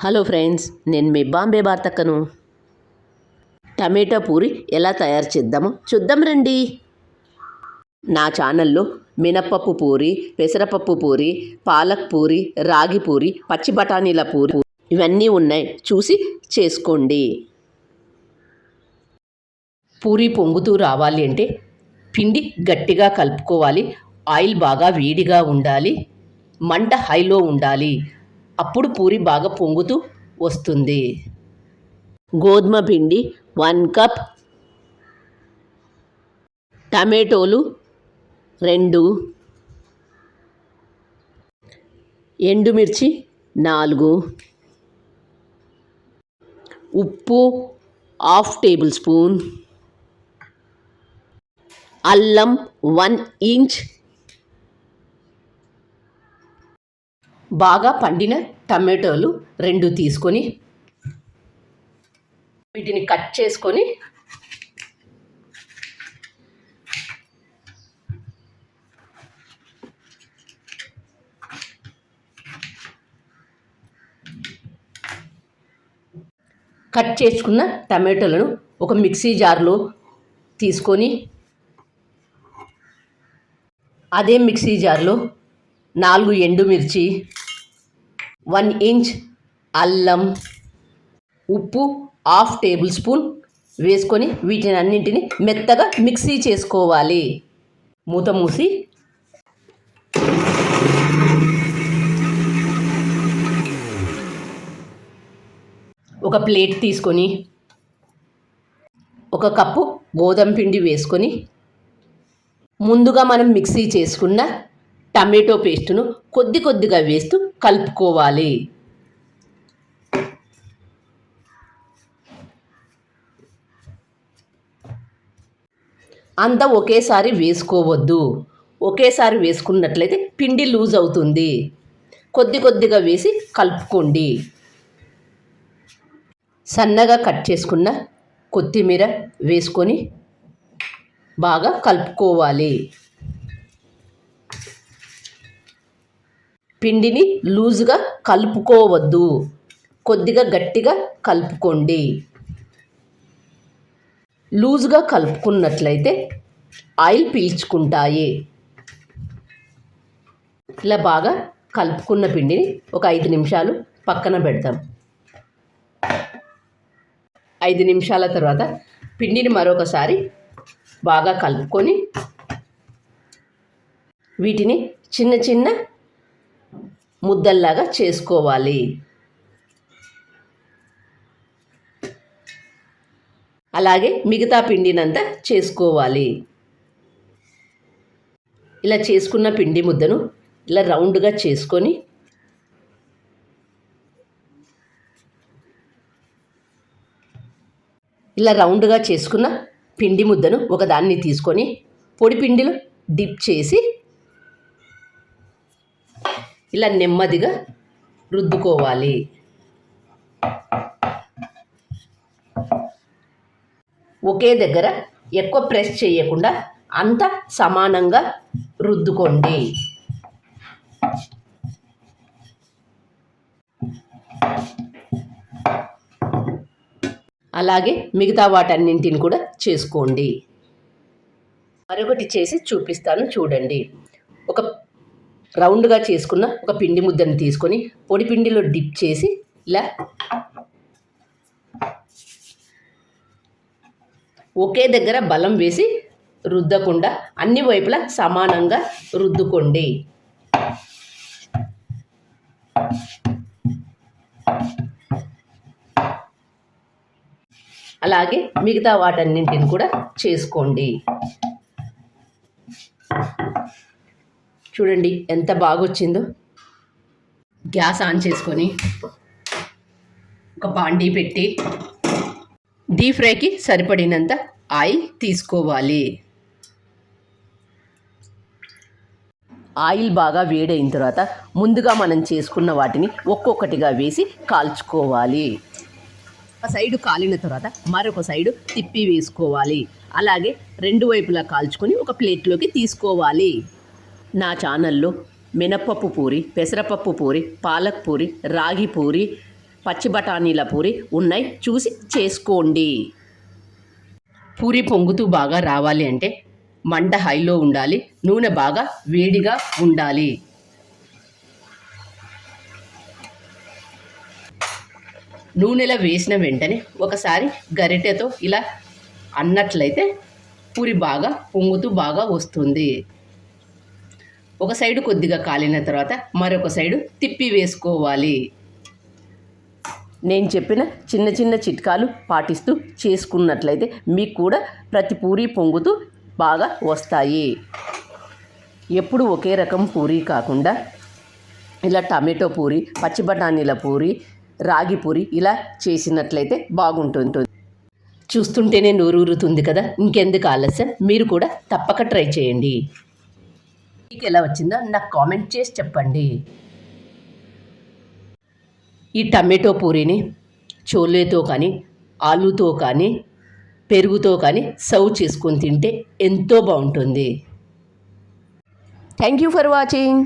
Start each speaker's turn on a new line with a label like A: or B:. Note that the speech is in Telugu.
A: హలో ఫ్రెండ్స్, నేను మీ బాంబే బార్తక్కను. టమాటో పూరి ఎలా తయారు చేద్దామో చూద్దాం రండి. నా ఛానల్లో మినప్పప్పు పూరి, పెసరపప్పు పూరి, పాలక్ పూరి, రాగి పూరి, పచ్చి బఠానీల పూరి ఇవన్నీ ఉన్నాయి, చూసి చేసుకోండి. పూరి పొంగుతూ రావాలి అంటే పిండి గట్టిగా కలుపుకోవాలి. ఆయిల్ బాగా వేడిగా ఉండాలి. మంట హైలో ఉండాలి. అప్పుడు పూరి బాగా పొంగుతూ వస్తుంది. గోధుమ పిండి 1 కప్, టమాటోలు 2, ఎండుమిర్చి 4, ఉప్పు 1/2 టేబుల్ స్పూన్, అల్లం 1 ఇంచ్, బాగా పండిన టమాటోలు 2 తీసుకొని వీటిని కట్ చేసుకొని కట్ చేసుకున్న టమాటోలను ఒక మిక్సీ జార్లో తీసుకొని అదే మిక్సీ జార్లో 4 ఎండుమిర్చి, 1 ఇంచ్ అల్లం, ఉప్పు 1/2 టేబుల్ స్పూన్ వేసుకొని వీటిని అన్నింటిని మెత్తగా మిక్సీ చేసుకోవాలి. మూత మూసి ఒక ప్లేట్ తీసుకొని 1 కప్పు గోధుమ పిండి వేసుకొని ముందుగా మనం మిక్సీ చేసుకున్న టమాటో పేస్టును కొద్దిగా వేస్తూ కలుపుకోవాలి. అంతా ఒకేసారి వేసుకోవద్దు. ఒకేసారి వేసుకున్నట్లయితే పిండి లూజ్ అవుతుంది. కొద్దిగా వేసి కలుపుకోండి. సన్నగా కట్ చేసుకున్న కొత్తిమీర వేసుకొని బాగా కలుపుకోవాలి. పిండిని లూజుగా కలుపుకోవద్దు, కొద్దిగా గట్టిగా కలుపుకోండి. లూజుగా కలుపుకున్నట్లయితే ఆయిల్ పీల్చుకుంటాయి. ఇలా బాగా కలుపుకున్న పిండిని ఒక 5 నిమిషాలు పక్కన పెడతాం. 5 నిమిషాల తర్వాత పిండిని మరొకసారి బాగా కలుపుకొని వీటిని చిన్న ముద్దల్లాగా చేసుకోవాలి. అలాగే మిగతా పిండినంతా చేసుకోవాలి. ఇలా చేసుకున్న పిండి ముద్దను ఇలా రౌండ్గా చేసుకొని ఇలా రౌండ్గా చేసుకున్న పిండి ముద్దను ఒకదాన్ని తీసుకొని పొడి పిండిలో డిప్ చేసి ఇలా నెమ్మదిగా రుద్దుకోవాలి. ఒకే దగ్గర ఎక్కువ ప్రెస్ చేయకుండా అంతా సమానంగా రుద్దుకోండి. అలాగే మిగతా వాటన్నింటిని కూడా చేసుకోండి. మరొకటి చేసి చూపిస్తాను చూడండి. ఒక రౌండ్గా చేసుకున్న ఒక పిండి ముద్దను తీసుకొని పొడి పిండిలో డిప్ చేసి ఇలా ఒకే దగ్గర బలం వేసి రుద్దకుండా అన్ని వైపులా సమానంగా రుద్దుకోండి. అలాగే మిగతా వాటన్నింటిని కూడా చేసుకోండి. చూడండి ఎంత బాగొచ్చిందో. గ్యాస్ ఆన్ చేసుకొని ఒక బాండీ పెట్టి డీప్ ఫ్రైకి సరిపడినంత ఆయిల్ తీసుకోవాలి. ఆయిల్ బాగా వేడైన తర్వాత ముందుగా మనం చేసుకున్న వాటిని ఒక్కొక్కటిగా వేసి కాల్చుకోవాలి. ఒక సైడు కాలిన తర్వాత మరొక సైడు తిప్పి వేసుకోవాలి. అలాగే 2 వైపులా కాల్చుకొని ఒక ప్లేట్లోకి తీసుకోవాలి. నా ఛానల్లో మినప్పప్పు పూరి, పెసరపప్పు పూరి, పాలక్ పూరి, రాగి పూరి, పచ్చి బఠానీల పూరి ఉన్నాయి, చూసి చేసుకోండి. పూరి పొంగుతూ బాగా రావాలి అంటే మంట హైలో ఉండాలి, నూనె బాగా వేడిగా ఉండాలి. నూనెలో వేసిన వెంటనే ఒకసారి గరిటెతో ఇలా అన్నట్లయితే పూరి బాగా పొంగుతూ బాగా వస్తుంది. ఒక సైడు కొద్దిగా కాలిన తర్వాత మరొక సైడు తిప్పి వేసుకోవాలి. నేను చెప్పిన చిన్న చిన్న చిట్కాలు పాటిస్తూ చేసుకున్నట్లయితే మీకు కూడా ప్రతి పూరి పొంగుతూ బాగా వస్తాయి. ఎప్పుడు ఒకే రకం పూరి కాకుండా ఇలా టమాటో పూరి, పచ్చి బఠానీల పూరి, రాగి పూరి ఇలా చేసినట్లయితే బాగుంటుంది. చూస్తుంటేనే నోరూరుతుంది కదా, ఇంకెందుకు ఆలస్యం, మీరు కూడా తప్పక ట్రై చేయండి. మీకు ఎలా వచ్చిందో నాకు కామెంట్ చేసి చెప్పండి. ఈ టమాటో పూరీని చోలేతో కానీ, ఆలూతో కానీ, పెరుగుతో కానీ సర్వ్ చేసుకొని తింటే ఎంతో బాగుంటుంది. Thank you for watching.